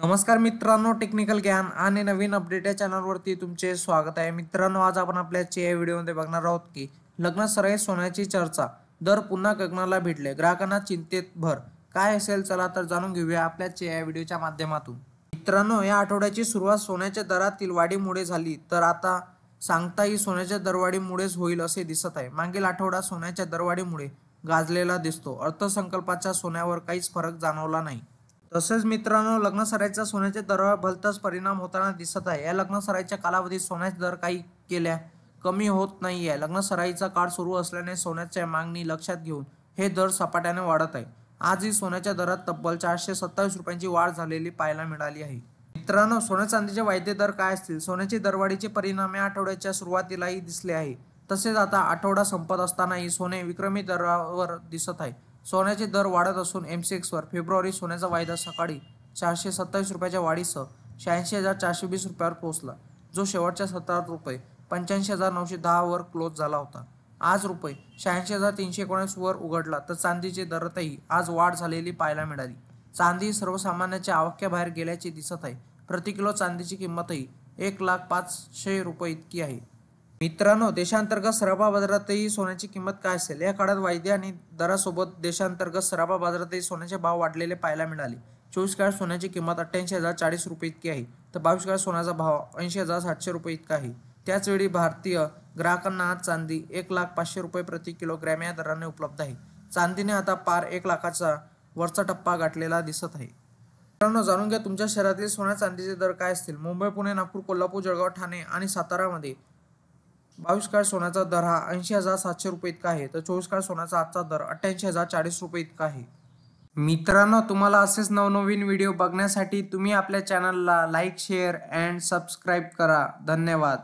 नमस्कार मित्रांनो, टेक्निकल ज्ञान आणि नवीन अपडेट या चॅनलवरती तुमचे स्वागत आहे. मित्रांनो, आज आपण आपल्या या व्हिडिओमध्ये बघणार आहोत की लग्न सराई सोन्याची चर्चा, दर पुन्हा गगनाला भिडले, ग्राहकांना चिंतेत भर. काय असेल, चला तर जाणून घेऊया आपल्या या व्हिडिओच्या माध्यमातून. मित्रांनो, या आठवड्याची सुरुवात सोन्याच्या दरातील वाढीमुळे झाली, तर आता सांगताही सोन्याच्या दरवाढीमुळेच होईल असे दिसत आहे. मागील आठवडा सोन्याच्या दरवाढीमुळे गाजलेला दिसतो. अर्थसंकल्पाच्या सोन्यावर काहीच फरक जाणवला नाही. तसेच मित्रांनो, लग्न सराईचा सोन्याच्या दरावर भलताच परिणाम होताना दिसत आहे. या लग्न सराईच्या कालावधीत सोन्याचे दर काही केल्या कमी होत नाही आहे. लग्न सराईचा काळ सुरू असल्याने सोन्याच्या मागणी लक्षात घेऊन हे दर सपाट्याने वाढत आहे. आजही सोन्याच्या दरात तब्बल 427 रुपयांची वाढ झालेली पाहायला मिळाली आहे. मित्रांनो, सोन्या चांदीचे वाढते दर काय असतील? सोन्याची दरवाढीचे परिणाम या आठवड्याच्या सुरुवातीलाही दिसले आहे. तसेच आता आठवडा संपत असतानाही सोने विक्रमी दरावर दिसत आहे. सोन्याचे दर वाढत असून MCXवर फेब्रुवारी सोन्याचा वायदा सकाळी 427 रुपयाच्या वाढीसह 86,420 रुपयावर पोहोचला, जो शेवटच्या सत्रात रुपये 85,910 वर क्लोज झाला होता. आज रुपये 86,319 वर उघडला. तर चांदीचे दरातही आज वाढ झालेली पाहायला मिळाली. चांदी सर्वसामान्यांच्या आवाक्याबाहेर गेल्याचे दिसत आहे. प्रति किलो चांदीची किंमतही 1,05,000 रुपये इतकी आहे. मित्रांनो, देशांतर्गत सराफा बाजारातही सोन्याची किंमत काय असेल? या काळात वायदे आणि दरासोबत देशांतर्गत सराफा बाजारातही सोन्याचे भाव वाढलेले पाहायला मिळाले. 24 कॅरेट सोन्याची किंमत 88,040 रुपये इतकी आहे, तर 22 कॅरेट सोन्याचा भाव 80,700 रुपये इतका आहे. त्याचवेळी भारतीय ग्राहकांना आज चांदी 1,05,000 रुपये प्रति किलोग्रॅम या दराने उपलब्ध आहे. चांदीने आता पार 1 लाखाचा वरचा टप्पा गाठलेला दिसत आहे. मित्रांनो, जाणून घ्या तुमच्या शहरातील सोन्या चांदीचे दर काय असतील. मुंबई, पुणे, नागपूर, कोल्हापूर, जळगाव, ठाणे आणि सातारामध्ये 22 कॅरेट सोन्याचा दर हा 80,700 रुपये इतका आहे, तर 24 कॅरेट सोन्याचा आजचा दर 88,040 रुपये इतका आहे. मित्रांनो, तुम्हाला असेच नवनवीन व्हिडिओ बघण्यासाठी तुम्ही आपल्या चॅनलला लाईक, शेअर अँड सबस्क्राईब करा. धन्यवाद.